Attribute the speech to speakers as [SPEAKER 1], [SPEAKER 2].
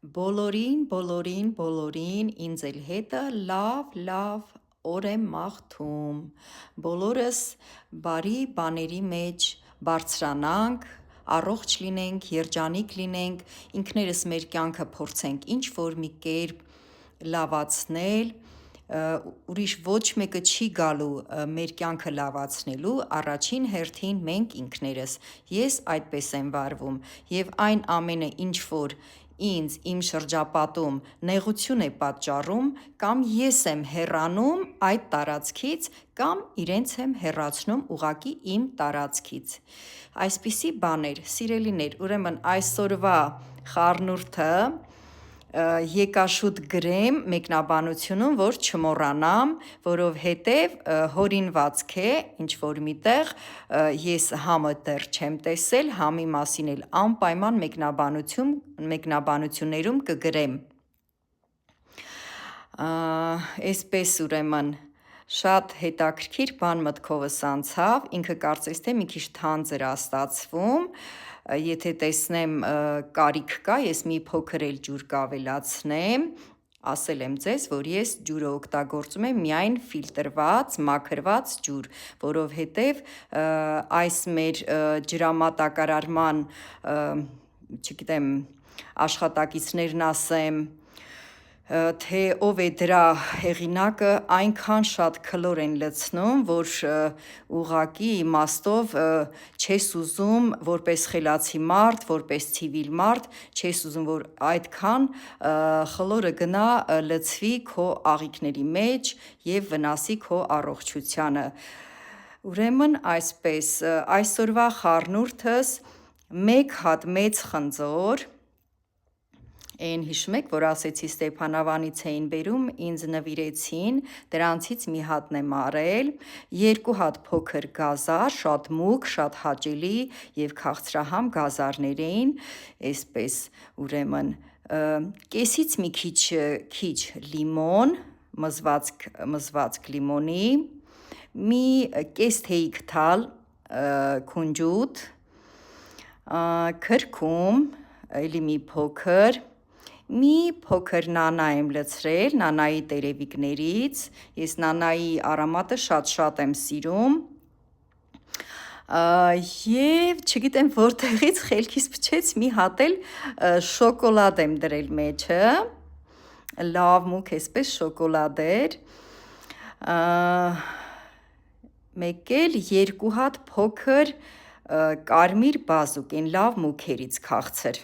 [SPEAKER 1] Բոլորին ինձ էլ հետը լավ օր եմ մաղթում, բոլորս բարի բաների մեջ բարձրանանք, առողջ լինենք, երջանիկ լինենք, ինքներս մեր կյանքը փորձենք ինչ-որ մի կերպ լավացնել, ուրիշ ոչ մեկը չի գալու մեր կյանքը լավացնելու, առաջին հերթին մենք ինքներս, ես այդպես եմ վարվում, և այն ամենը ինչ որ ինձ իմ շրջապատում նեղություն է պատճառում, կամ ես եմ հեռանում այդ տարածքից, կամ իրենց եմ հեռացնում ուղղակի իմ տարածքից, այսպիսի բաներ, սիրելիներ, ուրեմն այսօրվա խառնուրդը եկա շուտ գրեմ մեկնաբանությունում, որ չմոռանամ, որովհետև հորինվածք է ինչ-որ միտեղ, ես համը դեռ չեմ տեսել, համի մասին էլ անպայման մեկնաբանություններում կգրեմ, այսպես ուրեմն շատ հետաքրքիր բան մտքովս անցավ, ինքը կարծես թե մի քիչ թանձր ա ստացվում, եթե տեսնեմ կարիք կա, ես մի փոքր էլ ջուր կավելացնեմ, ասել եմ ձեզ, որ ես ջուրը օգտագործում եմ միայն ֆիլտրված, մաքրված ջուր, որովհետև այս մեր ջրամատակարարման, չգիտեմ, աշխատակիցներն ասեմ, թե ով է դրա հեղինակը, այնքան շատ քլոր են լցնում, որ ուղղակի իմաստով չես ուզում որպես խելացի մարդ, որպես ցիվիլ մարդ, չես ուզում, որ այդքան խլորը գնա լցվի քո աղիքների մեջ և վնասի քո առողջությանը, ուրեմն այսպես, այսօրվա խառնուրդս մեկ հատ մեծ խնձոր, էն հիշում եք, որ ասեցի Ստեփանավանից էին բերում, ինձ նվիրեցին, դրանցից մի հատն եմ արել, 2 հատ փոքր գազար, շատ մուգ, շատ հաճելի և քաղցրահամ գազարներ էին, այսպես ուրեմն, կեսից մի քիչ լիմոն, մզվածք լիմոնի, մի կես թեյի քթալ քունջուտ, քրքում, էլի մի փոքր, մի փոքր նանա եմ լցրել, նանայի տերևիկներից, ես նանայի արոմատը շատ եմ սիրում, և չգիտեմ որտեղից խելքիս փչեց մի հատ էլ շոկոլադ եմ դրել մեջը, լավ մուգ էսպես շոկոլադ էր, մեկ էլ 2 հատ փոքր կարմիր բազուկ, էն լավ մուգերից քաղցր,